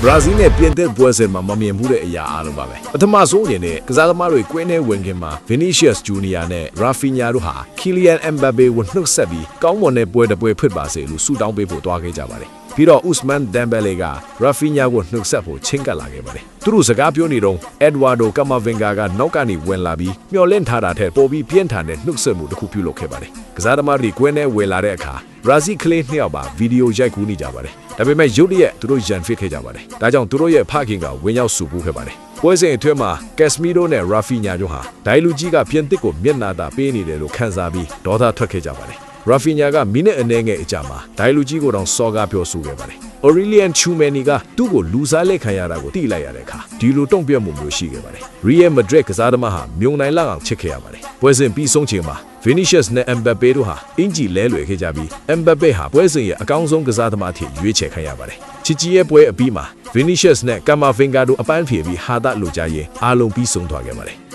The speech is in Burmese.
Brazil နဲ့ပြင်သစ်ပွဲစဉ်မှာမမြင်မှုတဲ့အရာအားလုံးပါပဲပထမဆုံးအနေနဲ့ကစားသမားတွေကွင်းထဲဝင်ခင်မှာ Vinicius Junior နဲ့ Rafinha တို့ဟာ Kylian Mbappe ကိုနှုတ်ဆက်ပြီးကောင်းမွန်တဲ့ပွဲတစ်ပွဲဖြစ်ပါစေလို့ဆုတောင်းပေးဖို့တွားခဲ့ကြပါတယ်ပြီးတော့ Ousmane Dembele က Rafinha ကိုနှုတ်ဆက်ဖို့ချင်းကပ်လာခဲ့ပါတယ်သူတို့စကားပြောနေတော့ Eduardo Camavinga ကနောက်ကနေဝင်လာပြီးမျှော်လင့်ထားတာထက်ပိုပြီးပြင်းထန်တဲ့နှုတ်ဆက်မှုတစ်ခုပြုလုပ်ခဲ့ပါတယ်ကစားသမားတွေကွင်းထဲဝင်လာတဲ့အခါ Brazil ကလေးနှစ်ယောက်ပါဗီဒီယိုရိုက်ကူးနေကြပါတယ်ဒါပေမဲ့ရုတ်တရက်သူတို့ရန်ဖစ်ခဲ့ကြပါတယ်ဒါကြောင့်သူတို့ရဲ့ဖခင်ကဝင်ရောက်စုပူးခဲ့ပါတယ်ပွဲစဉ်အတွင်းမှာ Casemiro နဲ့ Rafinha တို့ဟာဒိုင်လူကြီးကပြင်သစ်ကိုမျက်နှာသာပေးနေတယ်လို့ခန်းစားပြီးဒေါသထွက်ခဲ့ကြပါတယ်Rafinha ကမိနစ်အနည်းငယ်အကြာမှာဒိုင်လူကြီးကိုတောင်စော်ကားပြောဆိုခဲ့ပါတယ်။ Aurelien Tchouameni ကသူ့ကိုလူစားလက်ခံရတာကိုသိလိုက်ရတဲ့အခါဒီလိုတုံ့ပြန်မှုမျိုးရှိခဲ့ပါတယ်။ Real Madrid ကစားသမားဟာမြုံနိုင်လောက်အောင်ချစ်ခဲ့ရပါတယ်။ပွဲစဉ်ပြီးဆုံးချိန်မှာ Vinicius နဲ့ Mbappe တို့ဟာအင်ဂျီလဲလွယ်ခဲ့ကြပြီး Mbappe ဟာပွဲစဉ်ရဲ့အကောင်းဆုံးကစားသမားအဖြစ်ရွေးချယ်ခံရပါတယ်။ချစ်ကြီးရဲ့ပွဲအပြီးမှာ Vinicius နဲ့ Camavinga တို့အပန်းဖြေပြီးဟာသလိုကြရင်အားလုံးပြီးဆုံးသွားခဲ့ပါတယ်။